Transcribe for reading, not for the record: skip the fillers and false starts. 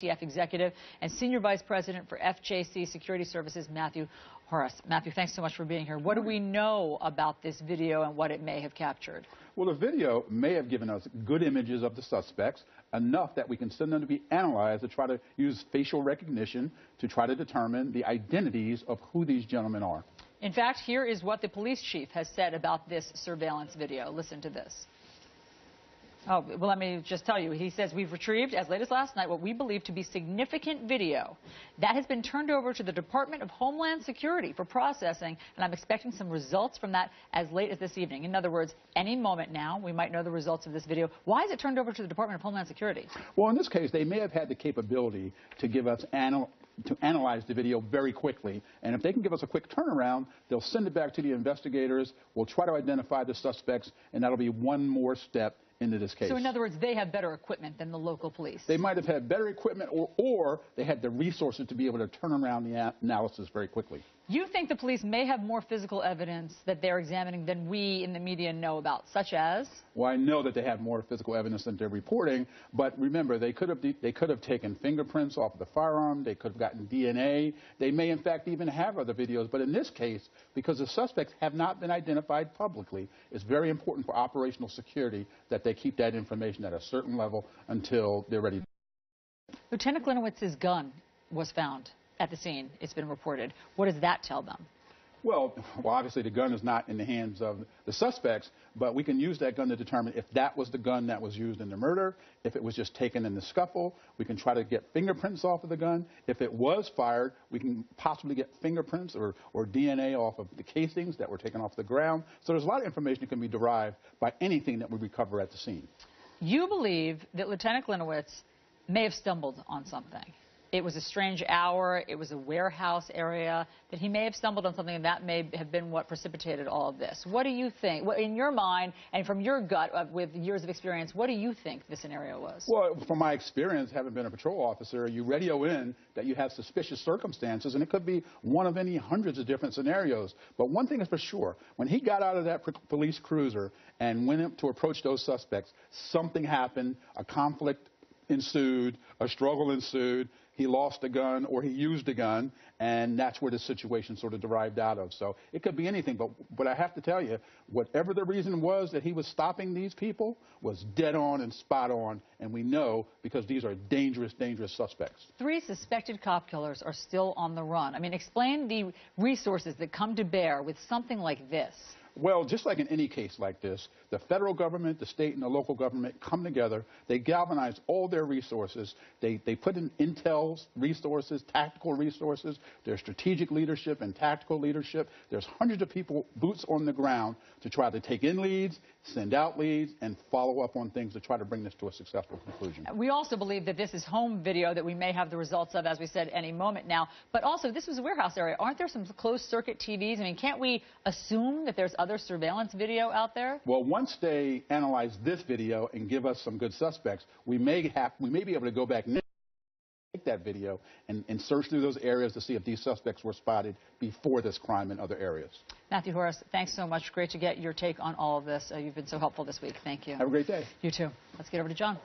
Executive and Senior Vice President for FJC Security Services, Matthew Horace. Matthew, thanks so much for being here. What do we know about this video and what it may have captured? Well, the video may have given us good images of the suspects, enough that we can send them to be analyzed to try to use facial recognition to try to determine the identities of who these gentlemen are. In fact, here is what the police chief has said about this surveillance video. Listen to this. Oh, well, let me just tell you, he says, we've retrieved, as late as last night, what we believe to be significant video that has been turned over to the Department of Homeland Security for processing, and I'm expecting some results from that as late as this evening. In other words, any moment now, we might know the results of this video. Why is it turned over to the Department of Homeland Security? Well, in this case, they may have had the capability to give us to analyze the video very quickly. And if they can give us a quick turnaround, they'll send it back to the investigators. We'll try to identify the suspects, and that'll be one more step into this case. So in other words, they have better equipment than the local police. They might have had better equipment, or they had the resources to be able to turn around the analysis very quickly. You think the police may have more physical evidence that they're examining than we in the media know about, such as? Well, I know that they have more physical evidence than they're reporting, but remember, they could have taken fingerprints off of the firearm. They could have gotten DNA. They may, in fact, even have other videos. But in this case, because the suspects have not been identified publicly, it's very important for operational security that they keep that information at a certain level until they're ready. Lieutenant Glinowitz's gun was found at the scene, it's been reported. What does that tell them? Well, obviously the gun is not in the hands of the suspects, but we can use that gun to determine if that was the gun that was used in the murder, if it was just taken in the scuffle. We can try to get fingerprints off of the gun. If it was fired, we can possibly get fingerprints or DNA off of the casings that were taken off the ground. So there's a lot of information that can be derived by anything that we recover at the scene. You believe that Lieutenant Glinowitz may have stumbled on something. It was a strange hour, it was a warehouse area, that he may have stumbled on something, and that may have been what precipitated all of this. What do you think? What, in your mind, and from your gut with years of experience, what do you think the scenario was? Well, from my experience, having been a patrol officer, you radio in that you have suspicious circumstances, and it could be one of any hundreds of different scenarios. But one thing is for sure, when he got out of that police cruiser and went up to approach those suspects, something happened, a conflict ensued, a struggle ensued. He lost a gun or he used a gun, and that's where the situation sort of derived out of. So it could be anything, but I have to tell you, whatever the reason was that he was stopping these people was dead on and spot on, and we know because these are dangerous, dangerous suspects. 3 suspected cop killers are still on the run. I mean, explain the resources that come to bear with something like this. Well, just like in any case like this, the federal government, the state, and the local government come together. They galvanize all their resources. They put in intel resources, tactical resources. There's strategic leadership and tactical leadership. There's hundreds of people, boots on the ground, to try to take in leads, send out leads, and follow up on things to try to bring this to a successful conclusion. We also believe that this is home video that we may have the results of, as we said, any moment now. But also, this was a warehouse area. Aren't there some closed-circuit TVs? I mean, can't we assume that there's other surveillance video out there? Well, once they analyze this video and give us some good suspects, we may be able to go back and take that video and search through those areas to see if these suspects were spotted before this crime in other areas. Matthew Horace, thanks so much. Great to get your take on all of this. You've been so helpful this week. Thank you. Have a great day. You too. Let's get over to John.